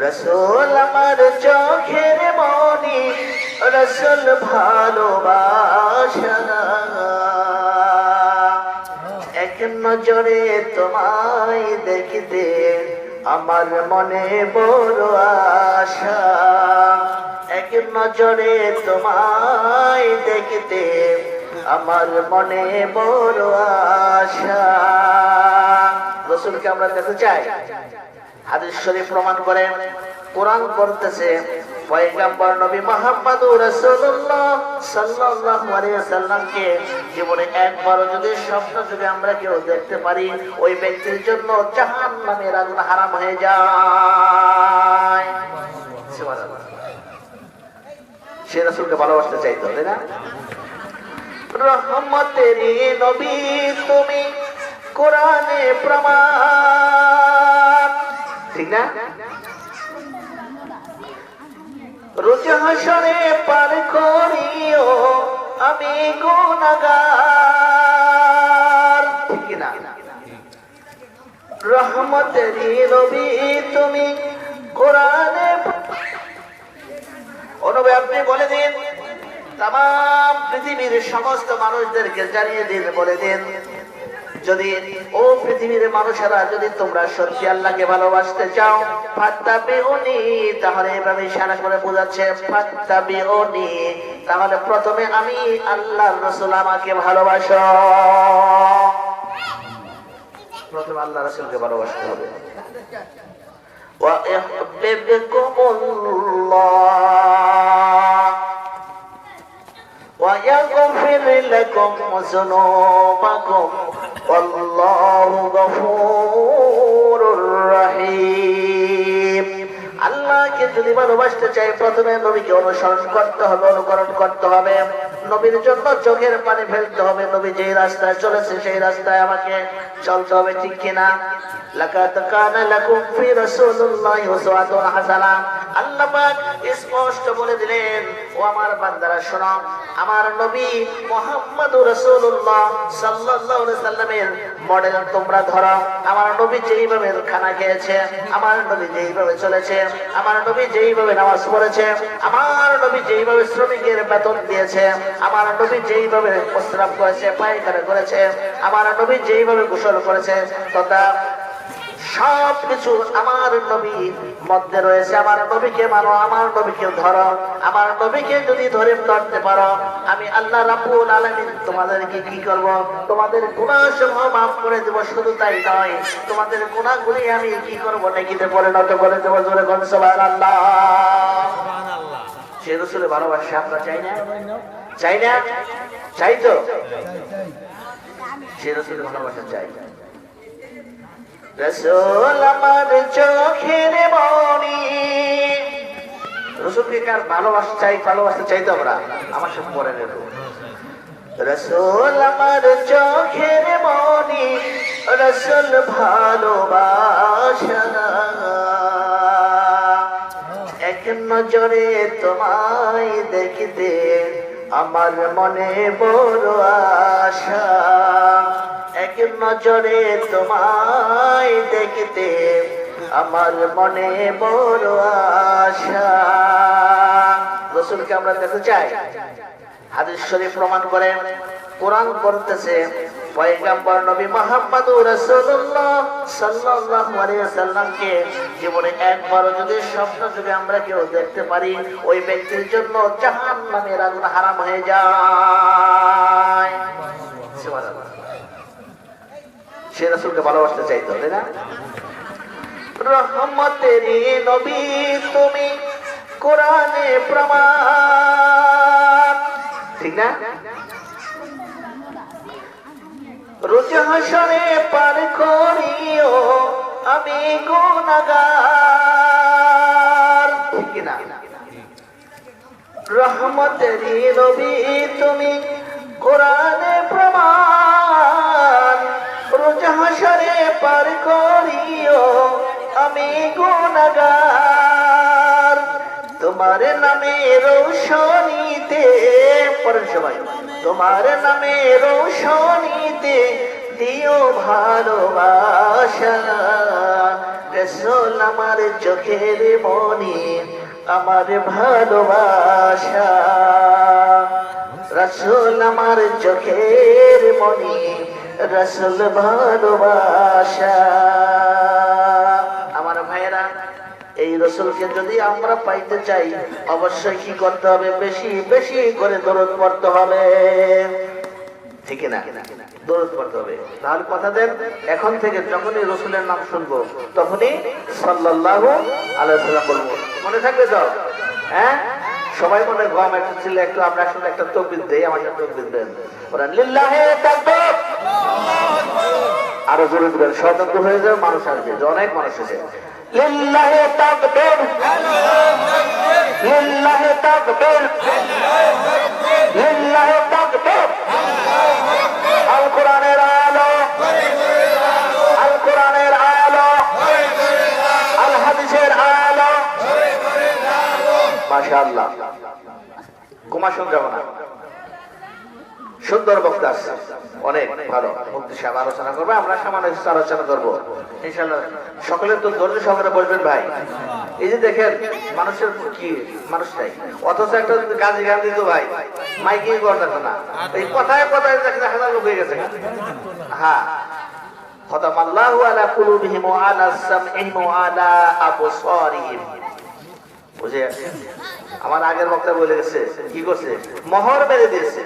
রাসূল আমার চোখের মনি, রাসূল ভালোবাসা, এক নজরে তোমায় দেখতে আমার মনে বড় আশা, এক নজরে তোমায় দেখতে আমার মনে বড় আশা। রাসূলকে আমরা দেখতে চাই। হাদিস শরীফ প্রমাণ করে, কোরআন বলতেছে পয়গম্বর নবী মুহাম্মদুর রাসূলুল্লাহ সাল্লাল্লাহু আলাইহি ওয়াসাল্লামকে জীবনে একবারও যদি স্বপ্ন যুগে আমরা কেউ দেখতে পারি, ওই ব্যক্তির জন্য জাহান্নামের আগুন হারাম হয়ে যায়। সুবহানাল্লাহ। সে রাসূলকে ভালোবাসতে চাইতো, তাই না? রহমতের নবী তুমি, কোরআনে প্রমাণ, ঠিক না? রোজ হাসরে পার করিও আমি গুনাহগার, ঠিক না? রহমতের নবী তুমি, কোরআনে। ও নবী আপনি বলে দিন, তাম পৃথিবীর সমস্ত মানুষদেরকে জানিয়ে দিন, বলে দিন, যদি ও পৃথিবীর মানুষেরা যদি তোমরা সত্যি আল্লাহকে ভালোবাসতে চাও, ফাত্তাবিউনি, তাহলে এভাবে ইশারা করে বোঝাচ্ছে ফাত্তাবিউনি, তাহলে প্রথমে আমি আল্লাহর রাসূল আমাকে ভালোবাসো। প্রথমে আল্লাহর রাসূলকে ভালোবাসতে হবে। ওয়া ইউহিব্বুকুমুল্লাহ ওয়া ইয়াগফির লাকুম যুনুবাকুম ওয়াল্লাহু গফুরুর রহিম। আল্লাহকে যদি ভালোবাসতে চাই, প্রথমে নবীকে অনুসরণ করতে হবে, অনুকরণ করতে হবে, নবীর জন্য চোখের পানি ফেলতে হবে। নবী যে রাস্তায় চলেছে সেই রাস্তায় আমাকে চলতে হবে, ঠিক কিনা? লাকাদ কানা লাকুম ফি রাসূলিল্লাহি উসওয়াতুন হাসানাহ। আল্লাহ পাক স্পষ্ট বলে দিলেন, ও আমার বান্দারা শোনো, আমার নবী মুহাম্মদুর রাসূলুল্লাহ সাল্লাল্লাহু আলাইহি সাল্লামের মডেল তোমরা ধরো। আমার নবী যেইভাবে খানা খেয়েছে, আমার নবী যেইভাবে চলেছে, আমার নবী যেইভাবে নামাজ পড়েছে, আমার নবী যেইভাবে শ্রমিকের বেতন দিয়েছে, আমার নবী যেইভাবে প্রস্রাব করেছে, পায়খানা করেছে, আমার নবী যেইভাবে গোসল করেছে, তথা সবকিছু আমার নবীর মধ্যে রয়েছে। আমার নবীকে মানো, আমার নবীকে ধরো। আমার নবীকে যদি ধরতে পারো, আমি আল্লাহ রাব্বুল আলামিন তোমাদেরকে কি করব? তোমাদের গুনাহসমূহ মাফ করে দেব। শুধু তাই নয়, তোমাদের গুনাহগুলি আমি কি করব? নেকিতে পরিণত করে দেব। জোরে বলুন সুবহানাল্লাহ। সে রাসূলের ভালোবাসা আমরা চাই না? চাই না? চাই তো? সে রাসূলের ভালোবাসা চাই। রাসূল আমার চোখের মনি, রাসূলকে কার ভালোবাসা চাই? ভালোবাসতে চাই তো আমরা? আমার সাথে পড়ে নেব। রাসূল আমার চোখের মনি, রাসূল ভালোবাসা, এক নজরে তোমায় দেখতে আমার মনে বড় আশা, এক নজরে তোমায় দেখতে আমার মনে বড় আশা। রাসূলকে আমরা দেখতে চাই। হাদিস শরীফ প্রমাণ করে, কোরআন বলতেছে পয়গম্বর নবী মুহাম্মদুর রাসূলুল্লাহ সাল্লাল্লাহু আলাইহি ওয়াসাল্লামকে জীবনে একবারও যদি স্বপ্ন যুগে আমরা কেউ দেখতে পারি, ওই ব্যক্তির জন্য জাহান্নামের আগুন হারাম হয়ে যায়। সুবহানাল্লাহ। সে রাসূলকে ভালোবাসতে চাইতো, তাই না? রহমতের নবী তুমি, কোরআনে প্রমাণ, ঠিক না? রোজ হাসরে পার করিও আমি গুনাহগার, ঠিক না? রহমতের নবী তুমি, কোরআনে প্রমাণ, রোজ হাসরে পার করিও আমি গুনাহগার। তোমার নামে রৌশনীতে, পরের সবাই, তোমার নামে রৌশনীতে দিও ভালোবাসা, রাসূল আমার চোখের মনি, আমার ভালোবাসা। রাসূল আমার চোখের মনি, রাসূল ভালোবাসা। আমার ভাইরা, এই রাসূলকে যদি আমরা পাইতে চাই অবশ্যই কি করতে হবে? বেশি বেশি করে দরুদ পড়তে হবে, ঠিক না? দরুদ পড়তে হবে। তাহলে কথা দেন, এখন থেকে যখনই রাসূলের নাম শুনবো তখনই সাল্লাল্লাহু আলাইহি ওয়াসাল্লাম বলবো। মনে থাকবে তো? হ্যাঁ, সবাই মনে গম একটু ছিল, একটু আমরা শুনে একটা তাকবীর দেই। আমার একটা তাকবীর দেন, ওরা লিল্লাহি তাকবীর। আরো জোরে দিবেন, স্বতন্ত্র হয়ে যাবে, মানুষ আসবে, অনেক মানুষ আছে। লিল্লাহি তাকবীর, লিল্লাহি তাকবীর, লিল্লাহি তাকবীর। আল কোরআনের আলো, আল কোরআনের আলো, আল হাদিসের আলো। মাশাআল্লাহ, কুমাশন যাব না, সুন্দর বক্তা আছে, অনেক ভালো মুফতি সাহেব আলোচনা করবে, আমরা সামান্য কিছু আলোচনা করবো ইনশাআল্লাহ। সকলের তো ধৈর্য সহকারে বসবেন ভাই। এই যে দেখেন মানুষের কি মানুষ নাই, অথচ একটা গান গান দিত ভাই, মাইকিং করতে না, এই কথায় কথায় দেখেন হাজার লোক হয়ে গেছে। হ্যাঁ, খতামাল্লাহু আলা কুলুবিহিম ওয়া আলা সামইহিম ওয়া আলা আবসারিহিম। বুঝে আমার আগের বক্তা বলে গেছে, কি করছে? মোহর মেরে দিয়েছে,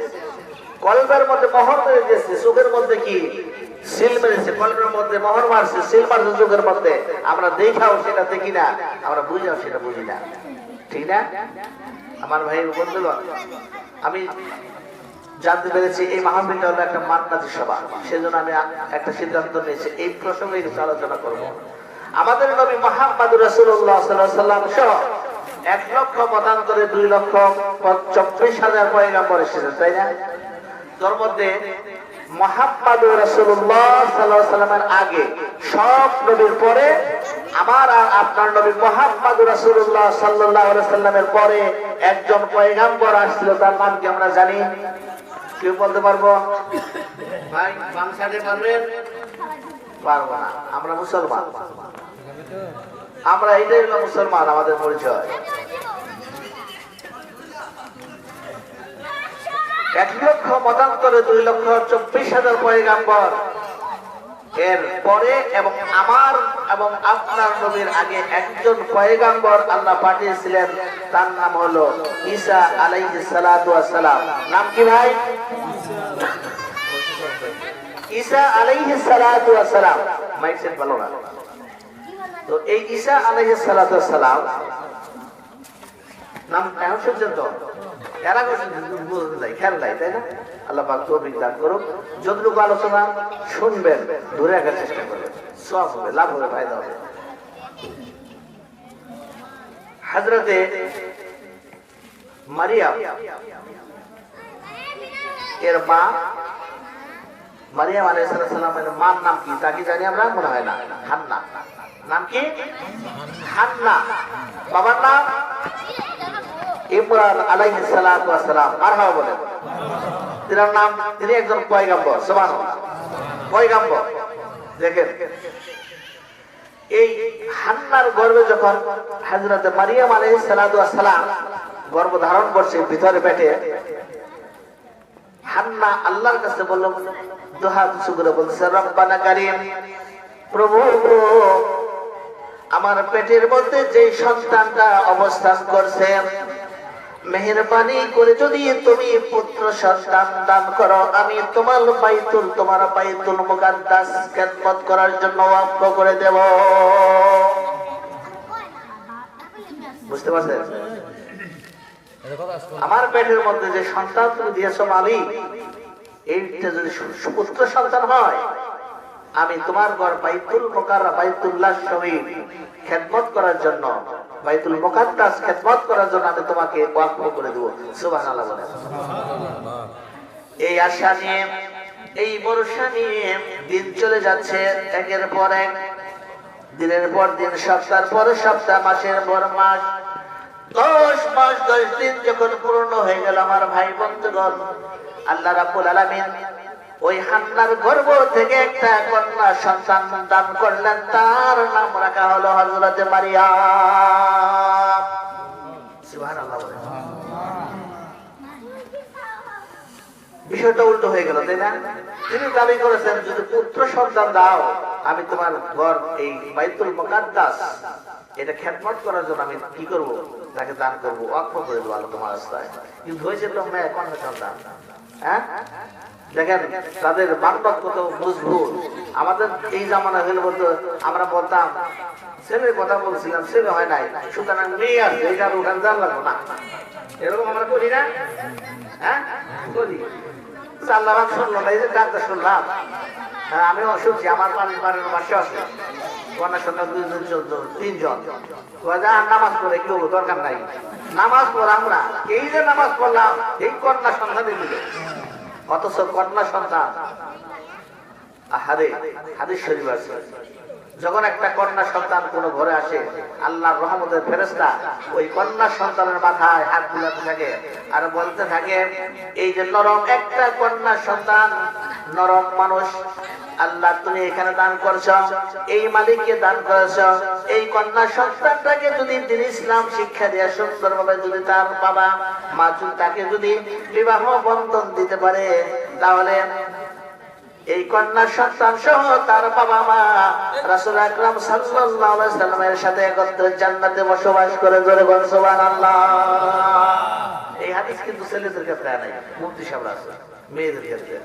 কলবের মধ্যে মোহর মেরে দিয়েছে, চোখের মধ্যে কি সিল মেরেছে, কলবের মধ্যে মোহর মারছে, সিল মারছে চোখের মধ্যে। আমরা দেখাও সেটা দেখি না, আমরা বুঝাও সেটা বুঝি না, ঠিক না? আমার ভাই বন্ধুগণ, আমি জানতে পেরেছি এই মাহফিলটা হলো একটা মান্নাতি সভা, সেজন্য আমি একটা সিদ্ধান্ত নিয়েছি এই প্রসঙ্গে কিছু আলোচনা করব। আমাদের নবী মুহাম্মদুর রাসূলুল্লাহ সাল্লাল্লাহু আলাইহি ওয়াসাল্লাম সহ 1,92,224,000 পয়গম্বর এসেছেন, তাই না? তার মধ্যে মুহাম্মদুর রাসূলুল্লাহ সাল্লাল্লাহু আলাইহি ওয়াসাল্লামের আগে সব নবীর পরে আমার আর আপনার নবী মুহাম্মদুর রাসূলুল্লাহ সাল্লাল্লাহু আলাইহি ওয়াসাল্লামের পরে একজন পয়গম্বর আসছিল, তার নাম কি আমরা জানি? কেউ বলতে পারবো? ভাই বাম সাইডে পারবেন? পারবো না, আমরা মুসলমান, আমরা এটাই হলো মুসলমান, আমাদের পরিচয়। 1,92,24,000 পয়গম্বর এর পরে এবং আমার এবং আপনার নবীর আগে একজন পয়গম্বর আল্লাহ পাঠিয়েছিলেন, তার নাম হলো ঈসা আলাইহিস সালাতু ওয়াস সালাম। নাম কি ভাই? ঈসা আলাইহিস সালাতু ওয়াস সালাম। মাইক সেট ভালো না তো। এই ঈসা আলাইহিস সালাতু ওয়াস সালাম নাম এখন শুনছেন তো? এরা খেয়াল নাই, তাই না? আল্লাহ পাক তৌফিক দান করুক। যতটুকু আলোচনা শুনবেন ধরে রাখার চেষ্টা করবেন, সব হবে, লাভ হবে, ফায়দা হবে। হযরতে মারিয়াম এর মা, মারিয়াম আলাইহিস সালামের মার নাম কি তা কি জানি আমরা? মনে হয় না, হান্না। নাম কি? হান্না। বাবার নাম ইমরান আলাইহিস সালাতু ওয়াস সালাম। মারহাবা বলেন। তিনার নাম, তিনি একজন পয়গম্বর, সুবহানাল্লাহ, পয়গম্বর। দেখেন এই হান্নার গর্ভে যখন হযরতে মারিয়াম আলাইহিস সালাতু ওয়াস সালাম গর্ভ ধারণ করছে ভিতরে পেটে, হান্না আল্লাহর কাছে বলল, দোহা কিছু করে বলছে, রব্বানা কারীম, প্রভু আমার পেটের মধ্যে যে সন্তানটা অবস্থান করছে, মেহেরবানি করে যদি তুমি পুত্র সন্তান দান করো, আমি তোমার বাইতুল মুকাদ্দাস খেদমত করার জন্য ওয়াকফ করে দেব। বুঝতে পারছেন? আমার পেটের মধ্যে যে সন্তান তুমি দিয়েছো মালিক, এইটা যদি সুপুত্র সন্তান হয়, আমি তোমার ঘর বাইতুল মুকাররম, বাইতুল্লাহ শরীফ খেদমত করার জন্য, বাইতুল মুকাদ্দাস খেদমত করার জন্য আমি তোমাকে ওয়াকফ করে দেব। সুবহানাল্লাহ বলেন। এই আশা নিয়ে, এই ভরসা নিয়ে দিন চলে যাচ্ছে, একের পর এক, দিনের পর দিন, সপ্তাহের পর সপ্তাহ, মাসের পর মাস, 10 মাস 10 দিন যখন পূর্ণ হয়ে গেল আমার ভাই বন্ধুগণ, আল্লাহ রাব্বুল আলামিন ওই হান্নার গর্ভ থেকে একটা কন্যা সন্তান দান করলেন, তার নাম রাখা হলো হযরত মারিয়াম। সুবহানাল্লাহ। বিষয়টা উল্টো হয়ে গেল, তাই না? তিনি দাবি করেছেন যদি পুত্র সন্তান দাও আমি তোমার ঘর এই বাইতুল মুকাদ্দাস এটা খেদমত করার জন্য আমি কি করব, তাকে দান করবো, ওয়াকফ করে দেবো আল্লাহ তোমার রাস্তায়। কিন্তু হয়েছে তো মেয়ে কন্যা সন্তান। হ্যাঁ, দেখেন তাদের বান্ধব কত মজবুত। আমাদের এই জামানা হলে বলতো, আমরা বলতাম ছেলের কথা বলছিলাম, ছেলে হয় নাই, সুতরাং মেয়ে আসবে, এটা ওখানে জান লাগবো না, এরকম আমরা করি না? হ্যাঁ করি। আল্লাহ শুনলো না, এই যে ডাক্তার শুনলাম, আমিও শুনছি, আমার বাড়ির পাশে আছে কন্যা সন্তান 2-3 জন, নামাজ পড়ে কেউ দরকার নাই, নামাজ পড় আমরা এই যে নামাজ পড়লাম এই কন্যা সন্তানে মিলে, অথচ কন্যা সন্তান হাদিস শরীফ আছে, যখন একটা কন্যা সন্তান কোন ঘরে আসে আল্লাহর রহমতের ফেরেশতা ওই কন্যা সন্তানের মাথায় হাত বুলাতে থাকে আর বলতে থাকে, এই যে নরম একটা কন্যা সন্তান, নরম মানুষ আল্লাহ তুমি এখানে দান করছো, এই মালিককে দান করেছো, এই কন্যা সন্তানটাকে যদি দিন ইসলাম শিক্ষা দিয়ে সুন্দরভাবে যদি তার বাবা মা যদি তাকে যদি বিবাহ বন্ধন দিতে পারে, তাহলে এই কন্যা সন্তান সহ তার বাবা মা রাসূল আকরাম সাল্লাল্লাহু আলাইহি সাল্লামের সাথে একত্রে জান্নাতে বসবাস করে। জোরে বল সুবহানাল্লাহ। এই হাদিস কিন্তু ছেলেদের ক্ষেত্রে নাই, মুফতি সাহেবরা আছে মেয়েদের ক্ষেত্রে।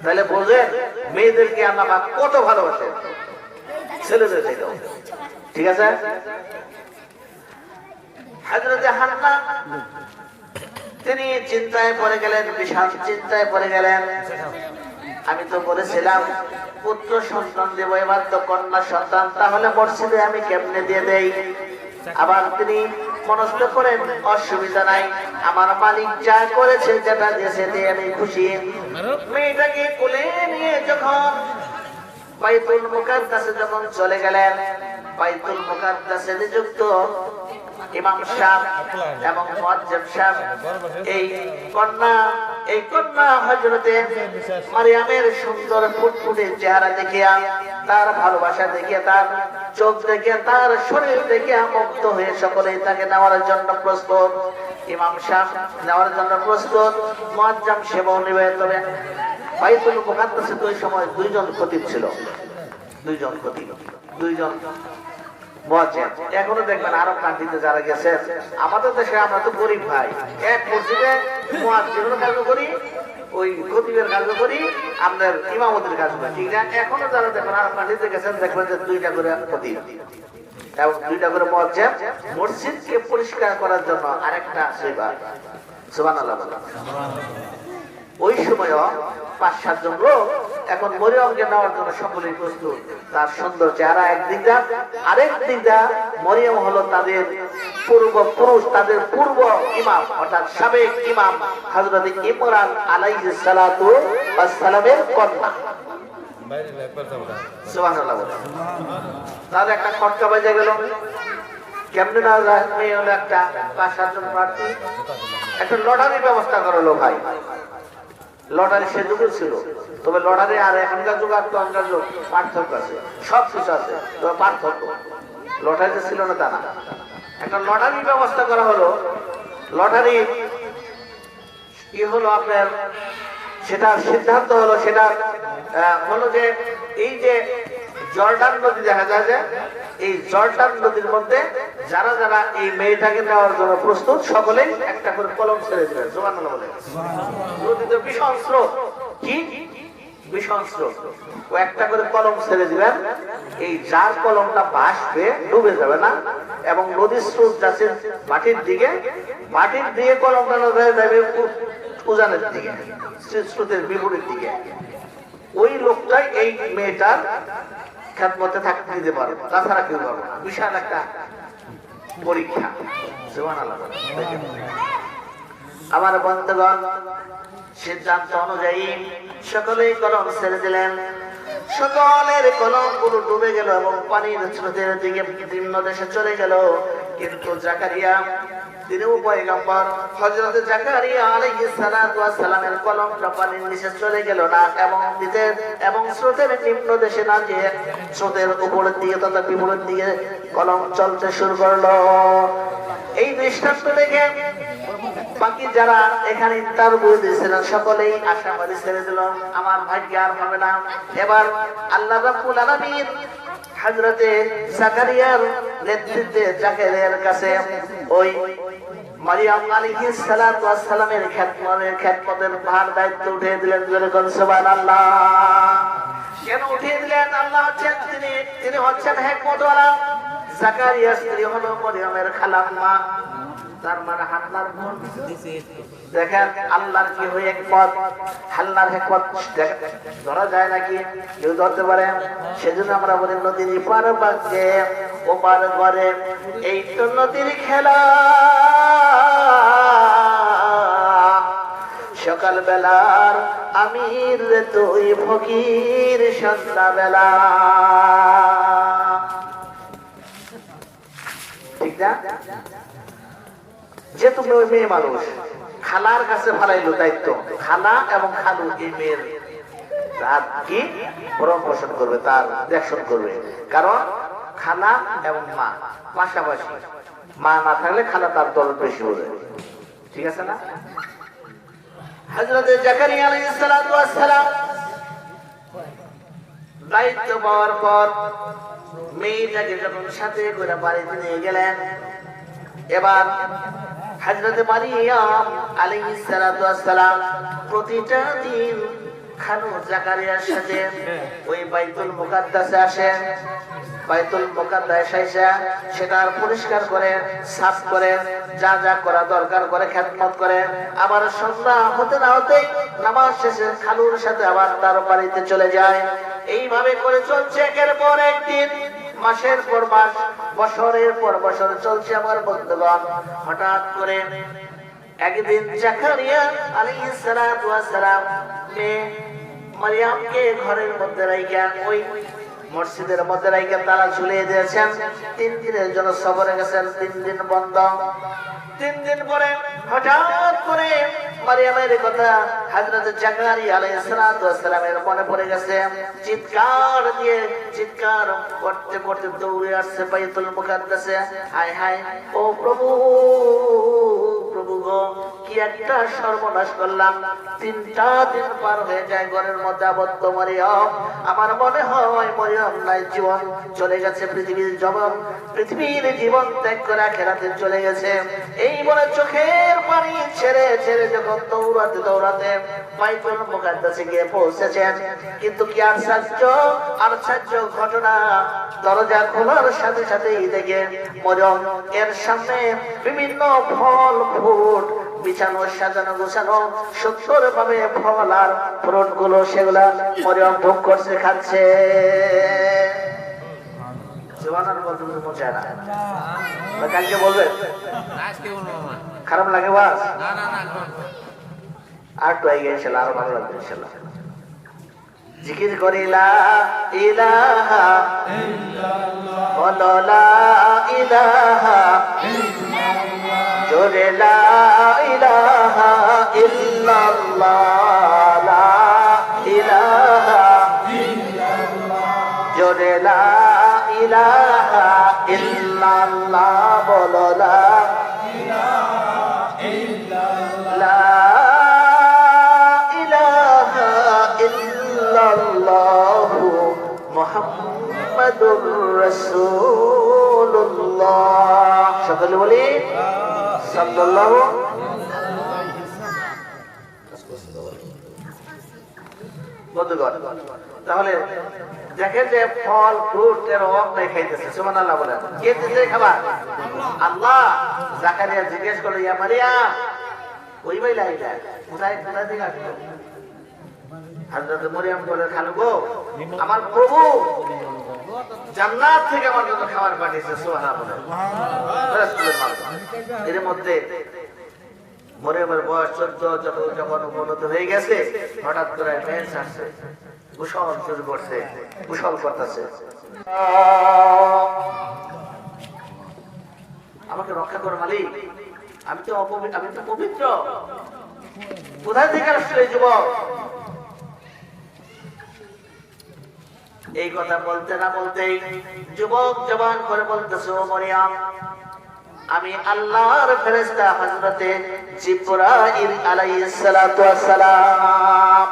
তাহলে বোঝেন মেয়েদেরকে আল্লাহ পাক কত ভালোবাসে, ছেলেদের থেকেও। ঠিক আছে, হযরত হান্না তিনি চিন্তায় পড়ে গেলেন, বিশাল চিন্তায় পড়ে গেলেন। আমি তো বলেছিলাম পুত্র সন্তান দেব, এবার তো কন্যা সন্তান, তাহলে মসজিদে আমি কেমনে দিয়ে দেই? আবার তিনি মনস্থ করেন অসুবিধা নাই, আমার মালিক যা করেছে যেটা দিয়েছে দিয়ে আমি খুশি। মেয়েটাকে কোলে নিয়ে যখন বাইতুল মুকাদ্দাসে যখন চলে গেলেন, বাইতুল মুকাদ্দাসে নিযুক্ত ইমাম সাহেব এবং মুয়াজ্জিম সাহেব এই কন্যা হযরতে মারিয়ামের সুন্দর ফুটফুটে চেহারা দেখিয়া, তার ভালোবাসা দেখিয়া, তার চোখ দেখিয়া, তার শরীর দেখিয়া মুগ্ধ হয়ে সকলেই তাকে নেওয়ার জন্য প্রস্তুত। ইমাম সাহেব নেওয়ার জন্য প্রস্তুত, মুয়াজ্জিম সাহেবও নেবে। তবে বাইতুল মুকাদ্দাসে ওই সময় 2 জন খতিব ছিল, 2 জন খতিব, 2 জন মুয়াজ্জিন। এখনো দেখবেন আরব কান্ট্রিতে যারা গেছে, আমাদের দেশে আমরা তো গরিব ভাই, এক মসজিদে মুয়াজ্জিনের কাজ করি, ওই খতিবের কাজ করি, আমাদের ইমামতির কাজ করি, ঠিক না? এখনো যারা দেখবেন আরব কান্ট্রিতে গেছেন, দেখবেন যে 2টা করে খতিব এবং 2টা করে মুয়াজ্জিন, মসজিদকে পরিষ্কার করার জন্য আরেকটা সেবার। সুবহানাল্লাহ। ওই সময় 5-7 জন লোক এখন মরিয়মকে নেওয়ার জন্য সকলেই প্রস্তুত। তার সুন্দর চেহারা একদিকটা, আরেক দিকটা মরিয়ম হলো তাদের পূর্বপুরুষ, তাদের পূর্ব ইমাম অর্থাৎ সাবেক ইমাম হযরত ইমরান আলাইহিস সালাতু ওয়াস সালামের কন্যা। সুবহানাল্লাহ। তার একটা খটকা বাজে গেল, কেমনে না যায়, মেয়ে হলো একটা 5-7 জন প্রার্থী, একটা লটারির ব্যবস্থা করলো ভাই। লটারি সে যুগে ছিল, তবে লটারি আর এখনকার যুগ আর তখনকার যুগ পার্থক্য আছে, সব কিছু আছে, তবে পার্থক্য। লটারি ছিল না তা না, একটা লটারির ব্যবস্থা করা হলো। লটারি কি হলো আপনার, সেটা সিদ্ধান্ত হলো, সেটা হলো যে এই যে জর্ডান নদী দেখা যায়, যে এই জর্ডান নদীর মধ্যে যারা যারা এই মেয়েটাকে নেওয়ার জন্য প্রস্তুত, সকলেই একটা করে কলম ছেড়ে দিবেন। সুবহানাল্লাহ বলে। নদীতে ভীষণ স্রোত, কি ভীষণ স্রোত, ও একটা করে কলম ছেড়ে দিবেন। এই যার কলমটা ভাসবে, ডুবে যাবে না, এবং নদীর স্রোত যাচ্ছে মাটির দিকে, মাটির দিকে কলমটা যাবে উজানের দিকে, স্রোতের বিপরীত দিকে। ওই লোকটাই এই মেয়েটার খেদমতে থাকতে দিতে পারবে, তাছাড়া কেউ পারবে না। বিশাল একটা পরীক্ষা। সুবহানাল্লাহ। আমার বন্ধুগণ, সিদ্ধান্ত অনুযায়ী সকলেই কলম ছেড়ে দিলেন। সকলের কলমগুলো ডুবে গেল এবং পানির স্রোতের দিকে ভিন্ন দেশে চলে গেল। কিন্তু জাকারিয়া তিনিও পয়গম্বর। হযরত জাকারিয়া আলাইহিস সালাতু ওয়াস সালামের কলমটা পানির নিচে চলে গেল না এবং স্রোতের নিম্ন দেশে না যে স্রোতের উপরের দিকে তথা বিপরীত দিকে কলম চলতে শুরু করলো। এই দৃষ্টান্ত দেখে বাকি যারা এখানে ইফতার বই দিয়েছিলেন সকলেই আশাবাদী ছেড়ে দিল, আমার ভাগ্য আর হবে না। এবার আল্লাহ রাব্বুল আলামিন হযরতে জাকারিয়ার নেতৃত্বে জাকারিয়ার কাছে ওই মারিয়াম আলাইহিস সালাতু ওয়াস সালামের খেদমতের ভার দায়িত্ব উঠিয়ে দিলেন। যখন সুবহানাল্লাহ। কেন উঠিয়ে দিলেন? আল্লাহ হচ্ছেন তিনি হচ্ছেন হিকমতওয়ালা। জাকারিয়ার স্ত্রী হলো মারিয়ামের খালাম্মা, তার মানে হান্নার বোন। দেখেন আল্লাহর কি হয়ে হিকমত, আল্লাহর হিকমত ধরা যায় নাকি? কেউ ধরতে পারে? সেজন্য আমরা বলি নদীর পার বাঁকে ওপার ঘরে, এই তো নদীর খেলা। সকাল বেলার আমির তুই ফকির সন্ধ্যা বেলা। ঠিক না? যে তুমি ওই মেয়ে মানুষ, খালার কাছে ফালাইলো দায়িত্ব। খালা এবং খালু এই মেয়ের রাত কি ভরণ পোষণ করবে, তার দেখশন করবে। কারণ খালা এবং মা পাশাপাশি, মা না থাকলে খালা তার দরদ বেশি হবে। ঠিক আছে না? হযরত জাকারিয়া আলাইহিস সালাতু ওয়াস সালাম দায়িত্ব পাওয়ার পর মেয়েটাকে যখন সাথে করে বাড়িতে নিয়ে গেলেন, এবার হযরত মারিয়াম আলাইহিস সালাতু ওয়াস সালাম প্রতিটা দিন খানু জাকারিয়ার সাথে ওই বাইতুল মুকাদ্দাসে আসেন। বাইতুল মুকাদ্দাসে এসে সেটা পরিষ্কার করে, সাফ করে, যা যা করা দরকার করে খেদমত করে। আবার সন্ধ্যা হতে না হতেই নামাজ শেষে খালুর সাথে আবার তার বাড়িতে চলে যায়। এইভাবে করে চলছে একের পর একদিন, মাসের পর মাস, বছরের পর বছর চলছে। আমার বন্ধুগণ, হঠাৎ করে একদিন জাকারিয়া আলাইহিস সালাতু ওয়াস সালাম মেয়ে মারিয়ামকে ঘরের মধ্যে রাইখা ওই মসজিদের মধ্যে রাইখা তালা ঝুলিয়ে দিয়েছেন। 3 দিনের জন্য সফরে গেছেন, 3 দিন বন্ধ। 3 দিন পরে হঠাৎ করে মারিয়ামের কথা হযরত জাকারিয়া আলাইহিস সালাতু ওয়াস সালামের মনে পড়ে গেছে। চিৎকার করতে করতে দৌড়ে আসছে বাইতুল মুকাদ্দাসে। হায় হায়, ও প্রভু, প্রভু গো, কি একটা সর্বনাশ করলাম। 3টা দিন পার হয়ে যায়, ঘরের মধ্যে আবদ্ধ মারিয়াম। আমার মনে হয় মারিয়াম নাই, জীবন চলে গেছে, পৃথিবীর জীবন ত্যাগ করে আখিরাতে চলে গেছে। এই বলে চোখের পানি ছেড়ে ছেড়ে যখন দৌড়াতে দৌড়াতে বাইতুল মুকাদ্দাসে গিয়ে পৌঁছেছেন, কিন্তু কি আশ্চর্য ঘটনা! দরজা খোলার সাথে সাথেই দেখে মারিয়াম এর সামনে বিভিন্ন ফল ফ্রুট বিছানো, সাজানো গোছানো, সুন্দর ভাবে ফল আর ফ্রুট গুলো সেগুলা মারিয়াম ভোগ করছে, খাচ্ছে। কালকে বলবেন? খারাপ লাগে? বাস আর তো ইনশাল্লাহ আরো ভালো লাগবে ইনশাল্লাহ। জিকির করি লা ইলাহা ইল্লাল্লাহ, লা ইলাহা জোরে লা ইলাহা ইল্লাল্লাহ, লা ইলাহা জোরে লা ইলাহা ইল্লাল্লাহ, বলো লা ইলাহা ইল্লাল্লাহ মুহাম্মাদুর রাসূলুল্লাহ। সকলে বলি সাল্লাল্লাহু। বন্ধুগণ, তাহলে দেখেন যে ফল ফ্রুট এর অভাব নাই, খাইতেছে। সুবহানাল্লাহ বলেন। কে দিতে খাবার? আল্লাহ। জাকারিয়া জিজ্ঞেস করলো, ইয়া মারিয়াম, ওই ভাই লাইলা কোথায় থেকে আসলো? হযরত মারিয়াম বলে, খালু গো, আমার প্রভু জান্নাত থেকে আমার জন্য খাবার পাঠিয়েছে। সুবহানাল্লাহ। এর মধ্যে মারিয়ামের বয়স 14 যখন উপনীত হয়ে গেছে, হঠাৎ করে মেন্স আসছে, গোসল শুরু করছে, গোসল করতেছে। আমাকে রক্ষা করো মালিক, আমি তো পবিত্র। কোথায় থেকে আসলে যুবক? এই কথা বলতে না বলতেই যুবক জবান করে বলতেছে, ও মরিয়ম, আমি আল্লাহর ফেরেশতা হযরতে জিবরাইল আলাইহিস সালাতু ওয়াস সালাম।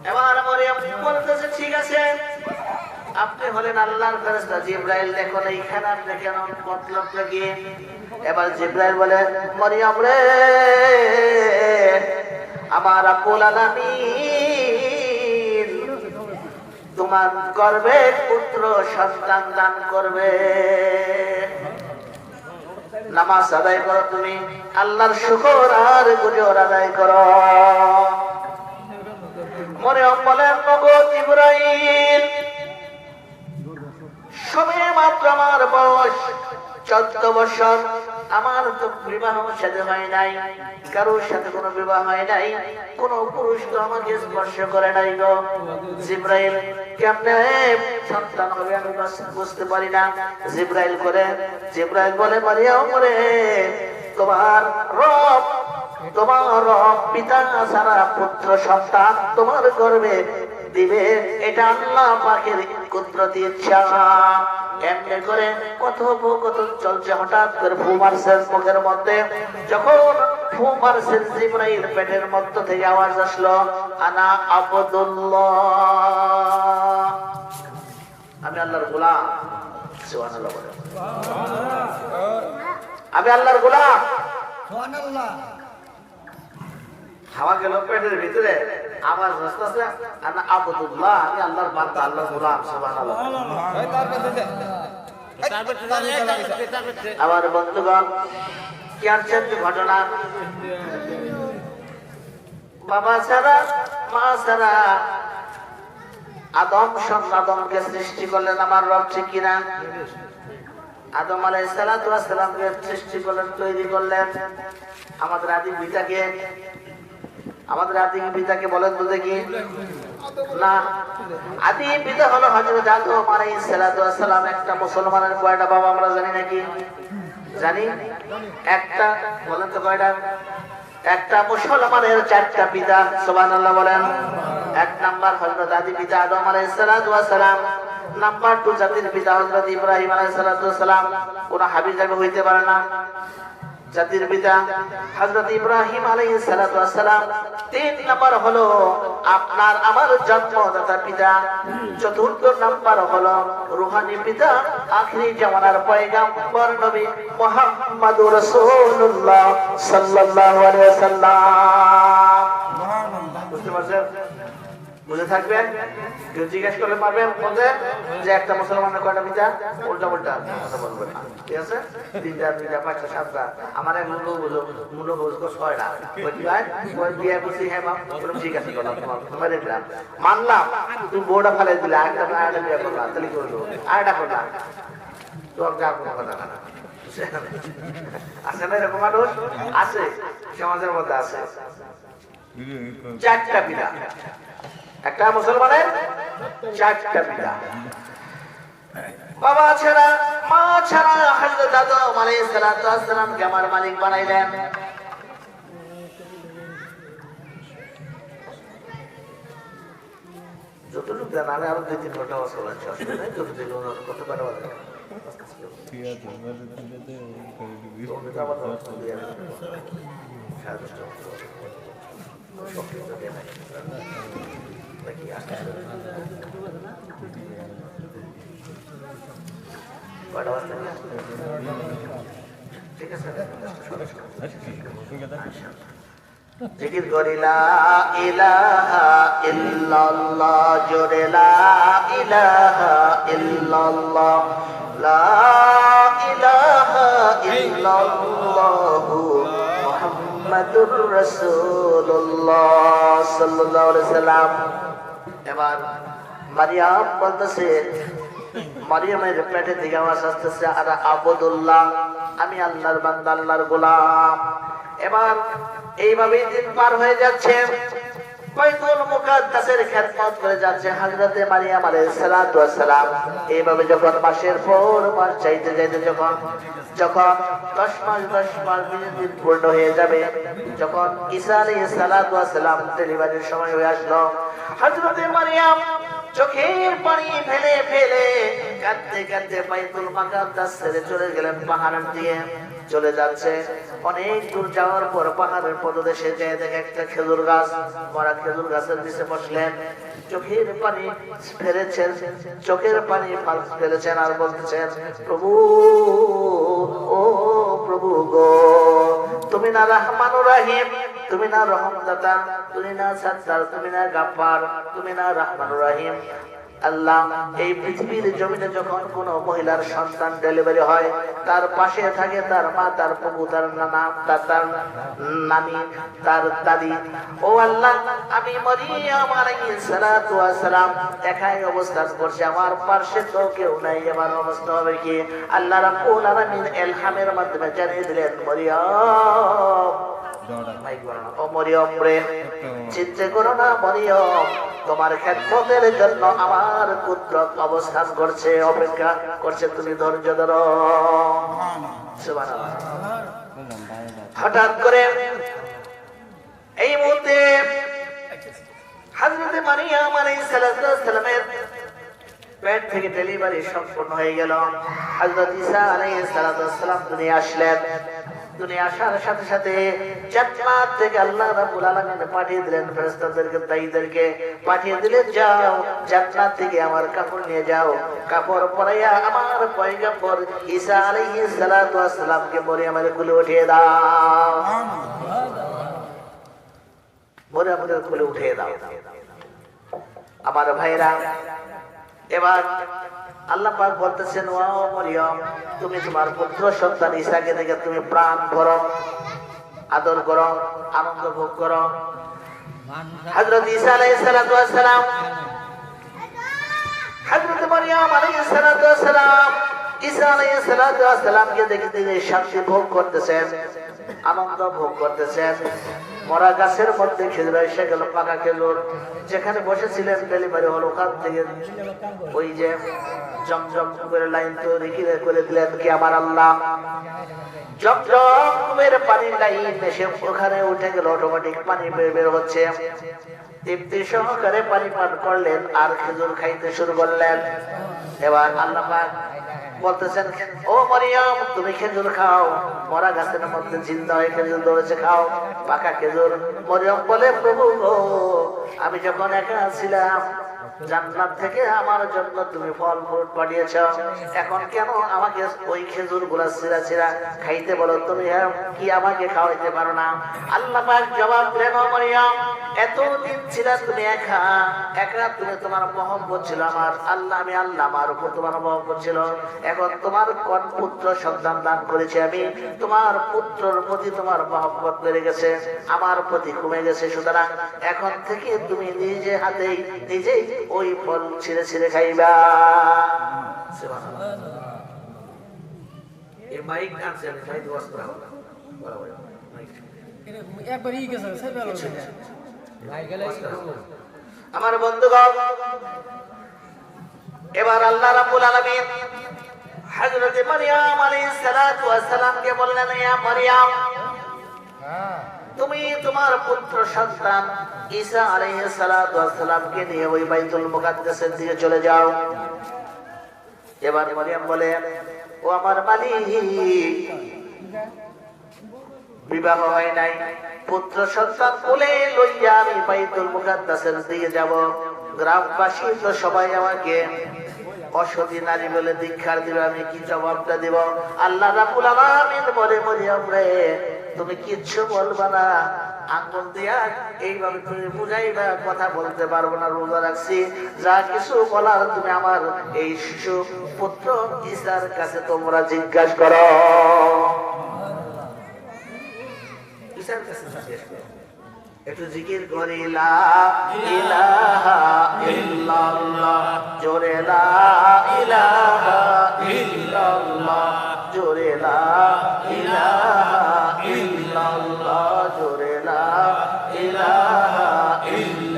এবার মরিয়ম বলতেছে, ঠিক আছে, আপনি হলেন আল্লাহর ফেরেশতা জিবরাইল, দেখুন এইখানে আপনি কেন মতলব কি? এবার জিবরাইল বলে, মরিয়ম রে, আমার রব্বুল আলামিন তোমার গর্ভে পুত্র সন্তান দান করবে। নামাজ আদায় করো, তুমি আল্লাহর শুকর আর গুজর আদায় করো। মরিয়ম বলেন, ওগো জিবরাইল, সবে মাত্র আমার বয়স 14 বছর, আমার তো বিবাহ সাথে হয় নাই, কারোর সাথে কোনো বিবাহ হয় নাই, কোন পুরুষ তো আমাকে স্পর্শ করে নাই গো জিবরাইল, কেমনে সন্তান হবে আমি বুঝতে পারি না। জিবরাইল বলে, মারিয়াম রে, তোমার রব পিতা ছাড়া পুত্র সন্তান তোমার গর্ভে দিবে, এটা আল্লাহ পাকের কুদরতি ইচ্ছা। এমনি করে কথোপকথন চলছে, হঠাৎ করে ফু মারছেন মুখের মধ্যে। যখন ফু মারছেন, জিবরাইল পেটের মধ্য থেকে আওয়াজ আসলো, আনা আবদুল্লাহ, আমি আল্লাহর গোলাম। সুবহানাল্লাহ বলে, আমি আল্লাহর গোলাম। সুবহানাল্লাহ। হাওয়া গেল পেটের ভিতরে, আওয়াজ আসতেছে, আনা আবদুল্লাহ, আমি আল্লাহর বান্দা, আল্লাহর গোলাম। সুবহানাল্লাহ। আমার বন্ধুগণ, কি আশ্চর্য ঘটনা! বাবা ছাড়া মা ছাড়া আদমকে সৃষ্টি করলেন আমার রব, ঠিক কিনা? আদম আলাইহিস সালাতু ওয়াস সালামকে সৃষ্টি করলেন, তৈরি করলেন। আমাদের আদি পিতাকে বলেন বলতে কি না, আদি পিতা হলো হযরত আদম আলাইহিস সালাতু ওয়াস সালাম। একটা মুসলমানের কয়টা বাবা আমরা জানি নাকি? জানি। একটা বলেন তো কয়টা? একটা মুসলমানের 4টা পিতা। সুবহানাল্লাহ বলেন। 1 নাম্বার হযরত আদি পিতা আদম আলাইহিস সালাতু ওয়াস সালাম। নাম্বার 2 জাতির পিতা হযরত ইব্রাহিম আলাইহিস সালাতু ওয়াস সালাম। কোন হাবিজ যাবে হইতে পারে না। জাতির পিতা হযরত ইব্রাহিম আলাইহিস সালাতু ওয়াস সালাম। 3 নাম্বার হলো আপনার আমার জন্মদাতা পিতা। 4 নাম্বার হলো রূহানি পিতা, আখিরি জামানার পয়গম্বর নবী মুহাম্মদুর রাসূলুল্লাহ সাল্লাল্লাহু আলাইহি ওয়াসাল্লাম। সুবহানাল্লাহ। বুঝতে পারছেন? বুঝে থাকবেন। কেউ জিজ্ঞেস করলে পারবেন বলতে যে একটা মুসলমানের কয়টা পিতা? উল্টা কথা বলবেন না, ঠিক আছে? 3টা 5টা 7টা। আমার এক মূল্য বলতো 6টা। ওই বিয়ে করছি, হ্যাঁ বাপ, ঠিক আছে, তোমার দেখলাম, মানলাম, তুমি বউটা ফেলে দিলে, আরেকটা বিয়ে করলাম, তাহলে কি করলো? আরেকটা করলাম, তোর যা কোনো কথা না। আছে না এরকম মানুষ? আছে, সমাজের মধ্যে আছে। 4টা পিতা, একটা মুসলমানের 4টা পিতা। বাবা ছাড়া মা ছাড়া হযরত আদম আলাইহিস সালাতু ওয়াস সালামকে আমার মালিক বানাইলেন। যতটুকু জানালে আরো 2-3 ঘন্টা বসে আছে, যতটুকু কত পারা যাবে। ঠিক আছে, জিকির করি লা ইলাহা ইল্লাল্লাহ, জোরে লা ইলাহা ইল্লাল্লাহ, লা ইলাহা ইল্লাল্লাহ মুহাম্মাদুর রাসূলুল্লাহ সাল্লাল্লাহু আলাইহি সাল্লাম। এবার মারিয়াম বলতেছে, মারিয়ামের পেটে থেকে আওয়াজ আসতেছে, আরা আবদুল্লাহ, আমি আল্লাহর বান্দা, আল্লাহর গোলাম। এবার এইভাবে দিন পার হয়ে যাচ্ছে। বাইতুল মুকাদ্দাসের খেদমত করে যাচ্ছে হযরতে মারিয়াম আলাইহিস সালাতু ওয়াস সালাম। এইভাবে যখন মাসের পর মাস চাইতে চাইতে যখন 10 মাস 20 দিন পূর্ণ হয়ে যাবে, যখন ঈসা আলাইহিস সালাতু ওয়াস সালাম ডেলিভারির সময় হয়ে আসলো, হযরতে মারিয়াম চোখের পানি ফেলে ফেলে কাঁদতে কাঁদতে বাইতুল মুকাদ্দাস ছেড়ে চলে গেলেন। পাহাড় দিয়ে চলে যাচ্ছে, অনেক দূর যাওয়ার পর পাহাড়ের পদদেশে যেয়ে দেখে একটা খেজুর গাছ, মরা খেজুর গাছের নিচে বসলেন। চোখের পানি ফেলেছেন, চোখের পানি ফেলেছেন আর বলতেছেন, প্রভু, ও প্রভু গো, তুমি না রহমানুর রহিম, তুমি না রহমদাতা, তুমি না সাত্তার, তুমি না গাফফার, তুমি না রহমানুর রহিম। আল্লাহ, এই পৃথিবীর জমিনে যখন কোন মহিলার সন্তান ডেলিভারি হয়, তার পাশে থাকে তার মা, তার প্রভু, তার নানা, তার নানি, তার দাদি। ও আল্লাহ, আমি মারিয়াম আলাইহিস সালাতু ওয়াস সালাম একাই অবস্থান করছি, আমার পাশে তো কেউ নাই, আমার অবস্থা হবে কি? আল্লাহ রাব্বুল আলামিন ইলহামের মাধ্যমে জানিয়ে দিলেন, মারিয়াম, ও মরিয়ম রে, চিন্তা করো না মরিয়ম, তোমার খেদমতের জন্য আমার পুত্র অবস্থান করছে, অপেক্ষা করছে, তুমি ধৈর্য ধরো। সুবহানাল্লাহ। হঠাৎ করে এই মুহূর্তে হযরত মারিয়াম আলাইহিস সালামের পেট থেকে ডেলিভারি সম্পূর্ণ হয়ে গেল। হযরত ঈসা আলাইহিস সালাম দুনিয়া আসলেন। দুনিয়া আসার সাথে সাথে জান্নাত থেকে আল্লাহ রাব্বুল আলামিন পাঠিয়ে দিলেন ফেরেশতাদেরকে, দায়ীদেরকে পাঠিয়ে দিলেন, যাও জান্নাত থেকে আমার কাপড় নিয়ে যাও, কাপড় পরাইয়া আমার পয়গম্বর ঈসা আলাইহিস সালাতু ওয়াস সালামকে মরিয়মের কোলে উঠিয়ে দাও, মরিয়মের কোলে উঠিয়ে দাও। আমার ভাইরা, এবার আল্লাহ পাক বলতেছেন, ও মরিয়ম, তুমি তোমার পুত্র সন্তান ঈসাকে দেখে তুমি প্রাণ ভরো, আদর করো, আনন্দ ভোগ করো। হযরত ঈসা আলাইহিস সালাতু ওয়াস সালাম, হযরত মারিয়াম আলাইহিস সালাতু ওয়াস সালাম ঈসা আলাইহিস সালাতু ওয়াস সালামকে দেখে তিনি শান্তি ভোগ করতেছেন, আনন্দ ভোগ করতেছেন। মরা গাছের মধ্যে খেজুর এসে গেল, পাকা খেজুর, যেখানে বসেছিলেন ডেলিভারি হল, ওখান থেকে ওই যে জমজম করে লাইন তৈরি করে দিলেন কি আমার আল্লাহ। জমজমের পানির লাইন এসে ওখানে উঠে গেল, অটোমেটিক পানি বের হচ্ছে। তৃপ্তি সহকারে পানি পান করলেন আর খেজুর খাইতে শুরু করলেন। এবার আল্লাহ পাক বলতেছেন, ও মরিয়ম, তুমি খেজুর খাও, মরা গাছের মধ্যে জিন্দা হয়ে খেজুর ধরেছে, খাও পাকা খেজুর। মরিয়ম বলে, প্রভু গো, আমি যখন একা ছিলাম জান্নাত থেকে আমার জন্য তুমি ফল ফ্রুট পাঠিয়েছ, এখন কেন আমাকে ওই খেজুর গুলা ছিঁড়া ছিঁড়া খাইতে বলো? তুমি কি আমাকে খাওয়াইতে পারো না? আল্লাহ পাক জবাব দিলেন, ও মরিয়ম, এতদিন ছিলা তুমি একা একা, তুমি তোমার মহব্বত ছিল আমার আল্লাহ, আমি আল্লাহ, আমার উপর তোমার মহব্বত ছিল। এখন তোমার কোন পুত্র সন্তান দান করেছি আমি, তোমার পুত্রের প্রতি তোমার মহব্বত বেড়ে গেছে, আমার প্রতি কমে গেছে। সুতরাং এখন থেকে তুমি নিজে হাতেই নিজেই ওই ফল ছিঁড়ে ছিঁড়ে খাইবা। আমার বন্ধুগণ, এবার আল্লাহ রাব্বুল আলামিন হযরত মারিয়াম আলাইহিস সালাতু ওয়াস সালামকে বললেন, ইয়া মারিয়াম, তুমি তোমার পুত্র সন্তান ঈসা আলাইহিস সালাতু ওয়াস সালামকে নিয়ে ওই বাইতুল মুকাদ্দাসের দিকে চলে যাও। এবার মারিয়াম বলে, ও আমার মালিক, বিবাহ হয় নাই, পুত্র সন্তান কোলে লইয়া আমি বাইতুল মুকাদ্দাসের দিকে যাব, গ্রামবাসী তো সবাই আমাকে অসতী নারী বলে দীক্ষার দিবে, আমি কি জবাবটা দিব? আল্লাহ রাব্বুল আলামিন বলে, মরিয়ম রে, তুমি কিচ্ছু বলবা না, আঙ্গুল দিয়া এইভাবে তুমি বুঝাইবা, কথা বলতে পারবো না, রোজা রাখছি, যা কিছু বলার তুমি আমার এই শিশু পুত্র ঈসার কাছে তোমরা জিজ্ঞাসা করো। ঈসার কাছে জিজ্ঞাসা করো, একটু জিকির করি, লা ইলাহা ইল্লাল্লাহ, জোরে লা ইলাহা ইল্লাল্লাহ, জোরে লা ইলাহা ইল্লাল্লাহ, জোরে লা ইলাহা ইল্লাল্লাহ।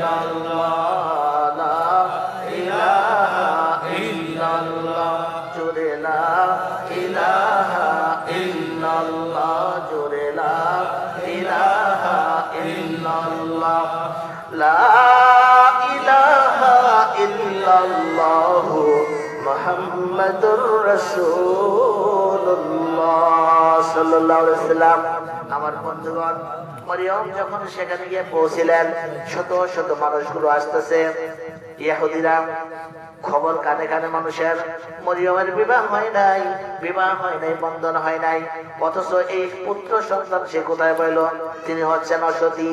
রাসূলুল্লাহ সাল্লাল্লাহু আলাইহি ওয়াসাল্লাম। আমার বন্ধুগণ, মরিয়ম যখন সেখানে গিয়ে পৌঁছিলেন, শত শত মানুষগুলো আসতেছে। ইহুদিরা খবর কানে কানে মানুষের, মরিয়মের বিবাহ হয় নাই, বিবাহ হয় নাই, বন্ধন হয় নাই, অথচ এই পুত্র সন্তান সে কোথায় পাইল? তিনি হচ্ছেন অসতী।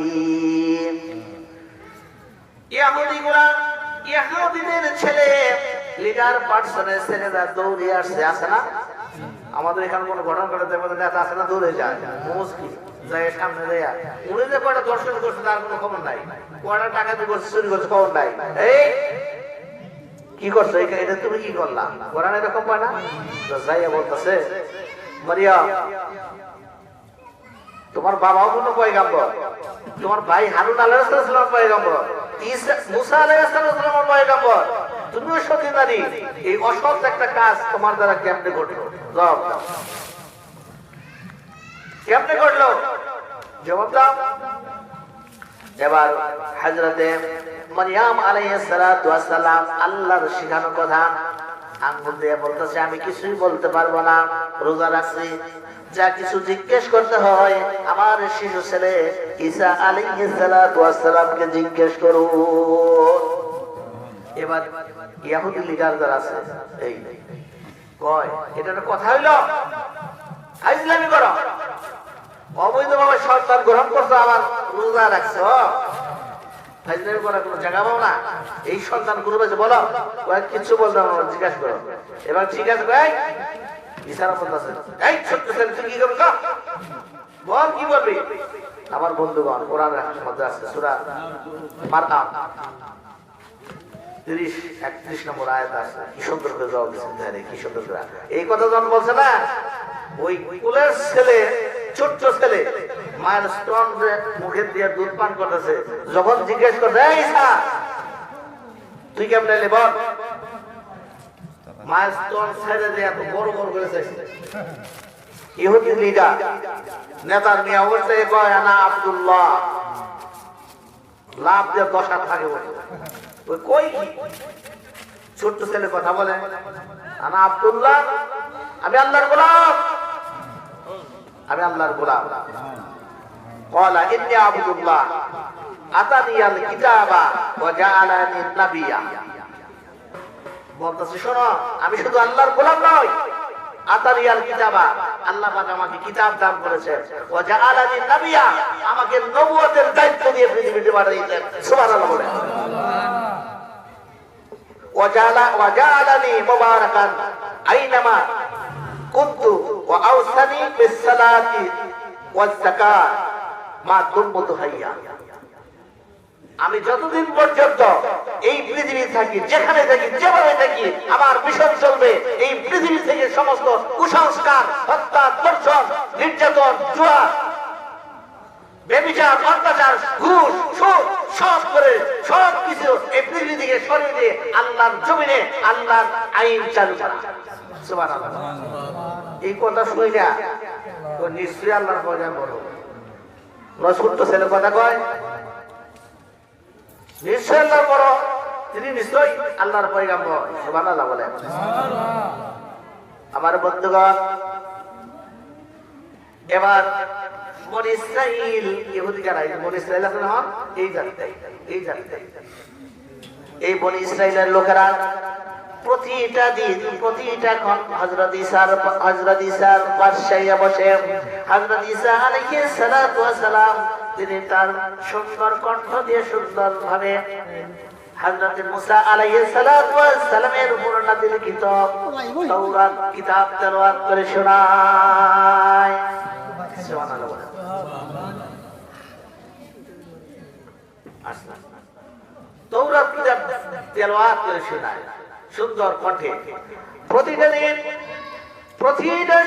ইহুদিদের ছেলে, লিডার পার্সনের ছেলেরা দৌড়ে আসছে, আছে না? আমাদের এখানে কোনো ঘটনা ঘটাতে নেতা আছে না, দৌড়ে যায় মুশকিল, যায় সামনে দেয়া উনি যে কয়টা দর্শন করছে তার কোনো খবর নাই, কয়টা টাকা দিয়ে করছে, চুরি করছে, খবর নাই। এই কি করছো, এটা তুমি কি করলা? কোরআন এরকম পায় না? যাইয়া বলতেছে, মারিয়াম তোমার বাবাও কোনো পয়গাম্বর, তোমার ভাই হারুন আলাইহিস সালাম পয়গাম্বর, মুসা আলাইহিস সালাম পয়গাম্বর, তুমিও সতী নারী, এই অসৎ একটা কাজ তোমার দ্বারা কেমনে ঘটলো? জবাব দাও, কেমনে ঘটলো? জবাব দাও। এবার হযরতে মারইয়াম আলাইহিস সালাতু ওয়াস সালাম আল্লাহর শিখানো কথা আঙ্গুল দিয়ে বলতেছে, আমি কিছুই বলতে পারবো না, রোজা রাখছি, যা কিছু জিজ্ঞেস করতে হয় আমার শিশু ছেলে ঈসা আলাইহিস সালাতু ওয়াস সালামকে জিজ্ঞেস করুন। এবার ইহুদি লিডার যারা আছে, এই কয় এটা কথা হইলো, ইসলামী করো, অবৈধভাবে সন্তান গ্রহণ করছো, আবার রোজা রাখছো, ফাইজলামি করার কোনো জায়গা পাও না, এই সন্তান গুলো বলো, কিছু বলতে আমার জিজ্ঞাসা করো। এবার জিজ্ঞাসা করে ইশারা করতেছে, এই ছোট্ট ছেলে তুই কি করবি, বল কি বলবি? আমার বন্ধুগণ, কোরআনের মধ্যে আছে সূরা মারআম 30-31 নম্বর আয়াত আছে, কি সুন্দর করে জবাব দিচ্ছেন, কি সুন্দর করে এই কথা যখন বলছে না, ওই কুলের ছেলে, ছোট্ট ছেলে মায়ের স্তন মুখে দিয়ে দুধ পান করতেছে, যখন জিজ্ঞেস করছে, এই ঈসা তুই কেমন এলি বল, মায়ের স্তন ছেড়ে দিয়ে এত বড় বড় করে চাইছে। ইহুদি লিডার নেতার মিয়া বলছে, কয় আনা আব্দুল্লাহ, লাভ দিয়ে 10 হাত থাকে বলে, ওই কই কি ছোট্ট ছেলে কথা বলে, আনা আব্দুল্লাহ, আমি আল্লাহর গোলাম, আমি আল্লাহর গোলাম। ক্বালা ইন্নী আবদুল্লাহ আতানিয়াল কিতাবা ওয়া জাআলানি নাবিয়্যা, বলতেছে শোনো, আমি শুধু আল্লাহর গোলাম নই, আতানিয়াল কিতাবা, আল্লাহ পাক আমাকে কিতাব দান করেছেন, ওয়া জাআলানি নাবিয়্যা, আমাকে নবুয়তের দায়িত্ব দিয়ে পৃথিবীতে পাঠিয়েছেন। সুবহানাল্লাহ বলে, ওয়া জাআলানি মুবারাকান আইনামা কুনতু ওয়া আওসানি বিস সালাতি ওয়াজ যাকাত মা দুমতু হাইয়া, আমি যতদিন পর্যন্ত এই পৃথিবী থাকি, যেখানে থাকি, যেভাবে থাকি, আমার মিশন চলবে এই পৃথিবী থেকে সমস্ত কুসংস্কার, হত্যা, ধর্ষণ, নির্যাতন, জুয়া, ব্যভিচার, অত্যাচার, ঘুষ, সুদ, সব করে সব কিছু এই পৃথিবী থেকে সরিয়ে দিয়ে আল্লাহর জমিনে আল্লাহর আইন চালু করা। সুবহানাল্লাহ। এই কথা শুই না তো নিশ্চয়ই আল্লাহর পয়গাম বলো, ছোট্ট ছেলে কথা কয়, নিশ্চয় আল্লাহর বড়, তিনি নিশ্চয়ই আল্লাহর পয়গাম্বর। সুবহানাল্লাহ বলে। আমার বন্ধুগণ, এবার বনি ইসরাইল, ইহুদি যারা, বনি ইসরাইল আছে না, এই জাতি, এই বনি ইসরাইলের লোকেরা প্রতিটা দিন, প্রতিটা ক্ষণ হযরত ঈসার পাশে বসে, হযরত ঈসা আলাইহিস সালাতু ওয়াস সালাম তিনি তার সুন্দর কণ্ঠ দিয়ে সুন্দর ভাবে হযরত মুসা আলাইহিস সালাতু ওয়াস সালামের উপর নাযিলকৃত তাওরাত কিতাব তেলাওয়াত করে শোনায়। সুবহানাল্লাহ। তাওরাত কিতাব তেলাওয়াত করে শোনায় সুন্দর কণ্ঠে। প্রতিটা দিন, প্রতিটা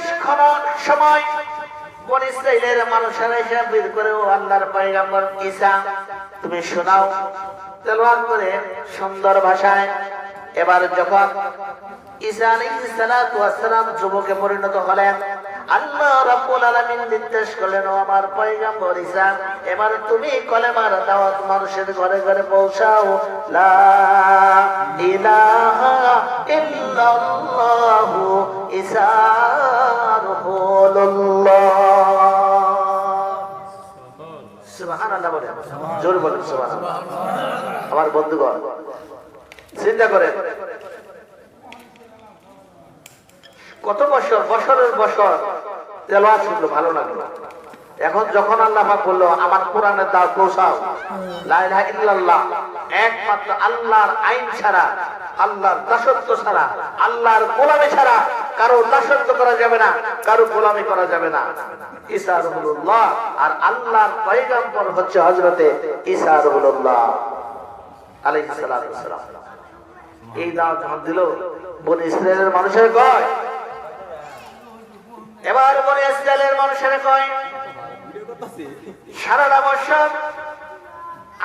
সময় বনি ইসরাইলের মানুষেরা এসে বের করে, ও আল্লাহর পয়গম্বর ঈসা তুমি শোনাও, তেলাওয়াত করে সুন্দর ভাষায়। এবার যখন ঈসা আলাইহিস সালাতু ওয়াস সালাম যুবকে পরিণত হলেন, আল্লাহ রাব্বুল আলামিন নির্দেশ করলেন, ও আমার পয়গম্বর ঈসা, এবার তুমি কলেমার দাওয়াত মানুষের ঘরে ঘরে পৌঁছাও। লা ইলাহা ইল্লাল্লাহু ঈসা রাসূলুল্লাহ। সুবহানাল্লাহ বলেন, জোরে বলেন সুবহানাল্লাহ। আমার বন্ধুগণ, চিন্তা করেন, কত বছর বছরের বছর তেলাওয়াত শুনলো, ভালো লাগলো। এখন যখন আল্লাহ পাক বললো আমার কোরআনের দাওয়াত পৌঁছাও, লা ইলাহা ইল্লাল্লাহ, একমাত্র আল্লাহর আইন ছাড়া, আল্লাহর দাসত্ব ছাড়া, আল্লাহর গোলামি ছাড়া কারো দাসত্ব করা যাবে না, কারো গোলামি করা যাবে না। ঈসা রূহুল্লাহ, আর আল্লাহর পয়গম্বর হচ্ছে হযরতে ঈসা রূহুল্লাহ আলাইহিস সালাতু ওয়াস সালাম। এই দাওয়াত যখন দিল, বনি ইসরায়েলের মানুষের কয়, এবার বনি ইসরায়েলের মানুষের কয়, সারাটা বছর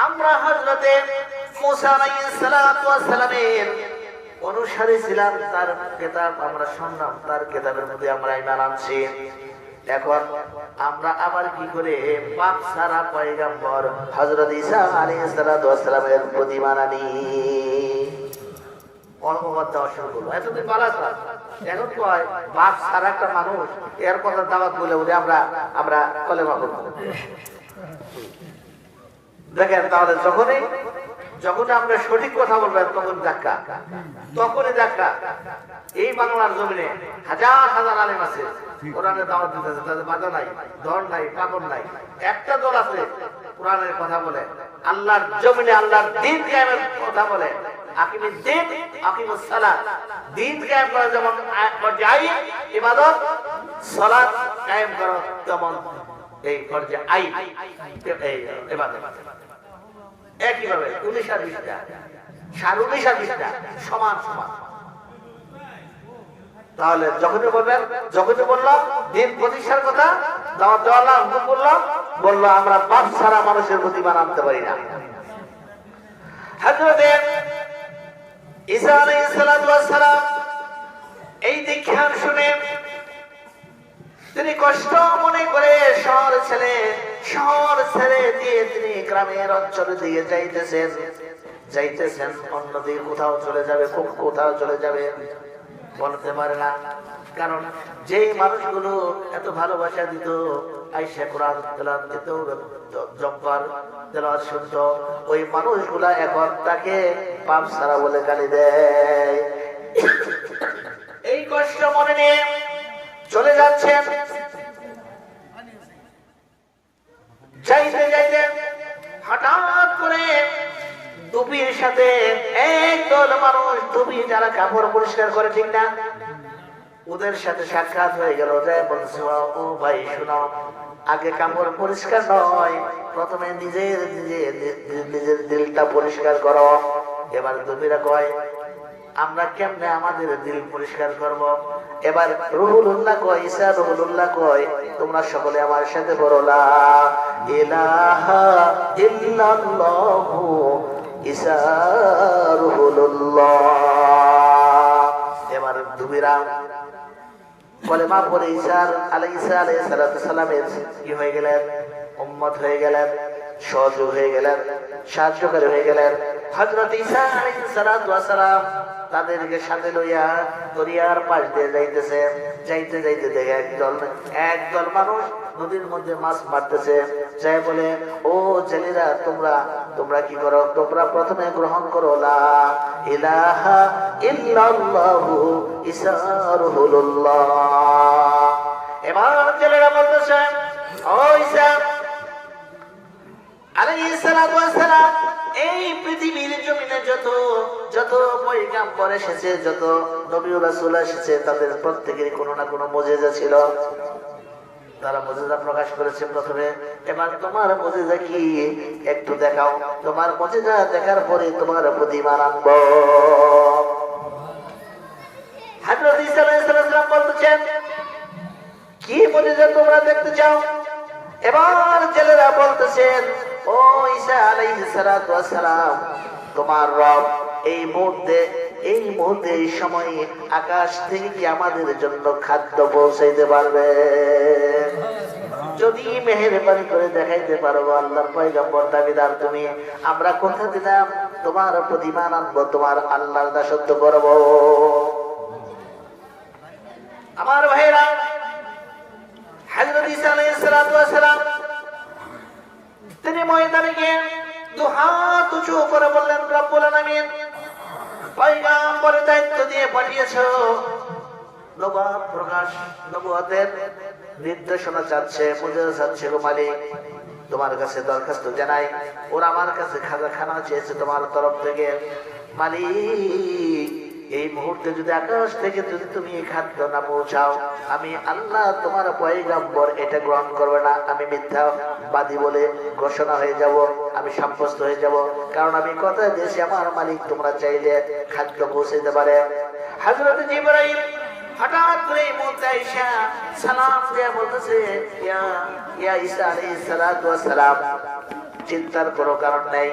আমরা হযরতে মুসা আলাইহিস সালাতু ওয়াস সালামের অনুসারী ছিলাম, তার কিতাব আমরা শুনলাম, তার কিতাবের মধ্যে আমরা ঈমান আনছি। এখন আমরা আবার কি করে পাক সারা পয়গম্বর হযরত ঈসা আলাইহিস সালাতু ওয়াস সালামের প্রতি ঈমান আনি? অনুবাদ দেওয়া শুরু করলো। এতদিন বলা যায়, এখন কয় বাপ সারা একটা মানুষ, এর কথা দাওয়াত বলে বলে আমরা কলেমা করব। দেখেন, তাহলে যখনই আমরা সঠিক কথা বলবেন তখনই ধাক্কা। এই বাংলার জমিনে হাজার হাজার আলেম আছে, কোরআনের দাওয়াত দিতেছে, তাদের বাধা নাই, ধর নাই, পাগল নাই। একটা দল আছে কোরআনের কথা বলে, আল্লাহর জমিনে আল্লাহর দ্বীন কায়েমের কথা বলে, আকিমুদ দ্বীন আকিমুস সালাত, দ্বীন কায়েম করা যেমন ফরজ ইবাদত, সালাত কায়েম করা যেমন এই ফরজ আইন ইবাদত। একইভাবে 19 আর 20টা, 19 আর 20টা সমান সমান। তাহলে যখনই বললাম দিন প্রতিষ্ঠার কথা, দাওয়াত দেওয়ার হুকুম বললো আমরা বাপ ছাড়া মানুষের প্রতি ঈমান আনতে পারি না। হযরত ঈসা আলাইহিস সালাতু ওয়াস সালাম এই দীক্ষা শুনে তিনি কষ্ট মনে করে শহর ছেড়ে দিয়ে তিনি গ্রামের অঞ্চলে দিয়ে যাইতেছেন, অন্যদিকে কোথাও চলে যাবে, কোথাও চলে যাবে বলতে পারে না। কারণ যেই মানুষগুলো এত ভালোবাসা দিত, আয়েশা কোরআন তেলাওয়াত দিত, জব্বার তেলাওয়াত শুনতো, ওই মানুষগুলা এখন তাকে পাপ ছাড়া বলে গালি দেয়। এই কষ্ট মনে নিয়ে চলে যাচ্ছেন। যাইতে হঠাৎ করে টুপির সাথে একদল মানুষ, টুপি যারা কাপড় পরিষ্কার করে, ঠিক না, ওদের সাথে সাক্ষাৎ হয়ে গেল। যায় বলছে, ও ভাই শোনো, আগে কাপড় পরিষ্কার নয়, প্রথমে নিজের দিলটা পরিষ্কার করো। এবার টুপিরা কয়, আমরা কেমনে আমাদের দিল পরিষ্কার করব? এবার রুহুল্লাহ কয়, ঈসা রুহুল্লাহ কয়, তোমরা সকলে আমার সাথে বলো, লা ইলাহা ইল্লাল্লাহু ঈসা রুহুল্লাহ। এবার দুবিরা কলেমা পড়ে ঈসা আলাইহিস সালামের কি হয়ে গেলেন? উম্মত হয়ে গেলেন, সহযোগ হয়ে গেলেন, সাহায্যকারী হয়ে গেলেন। হযরত ঈসা আলাইহিস সালাম তাদেরকে সাথে লইয়া দরিয়ার পাশ দিয়ে যাইতে দেখে একদল মানুষ নদীর মধ্যে মাছ মারতেছে। যাই বলে, ও জেলেরা, তোমরা কি করো? তোমরা প্রথমে গ্রহণ করো লা ইলাহা ইল্লাল্লাহু ঈসা রুহুল্লাহ। এবার জেলেরা বলতেছে, ও ঈসা আলাইহিস সালাতু ওয়াস সালাম, এই পৃথিবীর জমিনে যত পয়গম্বর এসেছে, যত নবী ও রাসূল এসেছে, তাদের প্রত্যেকেরই কোনো না কোনো মুজিজা ছিল, তারা মুজিজা প্রকাশ করেছে প্রথমে। এবার তোমার মুজিজা কি একটু দেখাও, তোমার মুজিজা দেখার পরে তোমার প্রতি ঈমান আনবো। হযরত ঈসা আলাইহিস সালাম বলতেছেন, কি মুজিজা তোমরা দেখতে চাও? এবার জেলেরা বলতেছেন, ও ঈসা আলাইহিস সালাম, তোমার রব এই মুহূর্তে এই মুহূর্তে এই সময়ে আকাশ থেকে কি আমাদের জন্য খাদ্য পৌঁছাইতে পারবে? যদি মেহেরবানি করে দেখাইতে পারো আল্লাহর পয়গম্বর দাবিদার তুমি, আমরা কথা দিলাম তোমার প্রতিমান আনবো, তোমার আল্লাহর দাসত্ব করব। আমার ভাইরা, হযরত ঈসা আলাইহিস সালাতু ওয়াস সালাম তিনি ময়দানে গিয়ে দুহাত উঁচু করে বললেন, রব্বুল আলামিন পয়গম্বরের দায়িত্ব দিয়ে পাঠিয়েছো, নবুয়ত প্রকাশ, নবুয়তের নির্দেশনা চাচ্ছে, মুজিজা চাচ্ছে, গো মালিক তোমার কাছে দরখাস্ত জানাই, ওরা আমার কাছে খানা চেয়েছে তোমার তরফ থেকে। মালিক এই মুহূর্তে যদি আকাশ থেকে যদি তুমি খাদ্য না পৌঁছাও, আমি আল্লাহ তোমার পয়গম্বর এটা গ্রহণ করবে না, আমি মিথ্যাবাদী বলে ঘোষণা হয়ে যাব, আমি সাব্যস্ত হয়ে যাব। কারণ আমি কথা দিয়েছি আমার মালিক তোমরা চাইলে খাদ্য পৌঁছে দিতে পারে। হযরত জিবরাইল হঠাৎ করে মুহূর্তে আয়েশা সালাম দিয়ে বলতেছে, ইয়া ঈসা আলাইহিস সালাতু ওয়াস সালাম, চিন্তার কোনো কারণ নেই,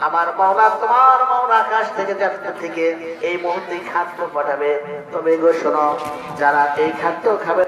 আমার মাওলা তোমার মাওলা আকাশ থেকে জান্নাত থেকে এই মুহূর্তে খাদ্য পাঠাবে। তবে গো শোনো, যারা এই খাদ্য খাবে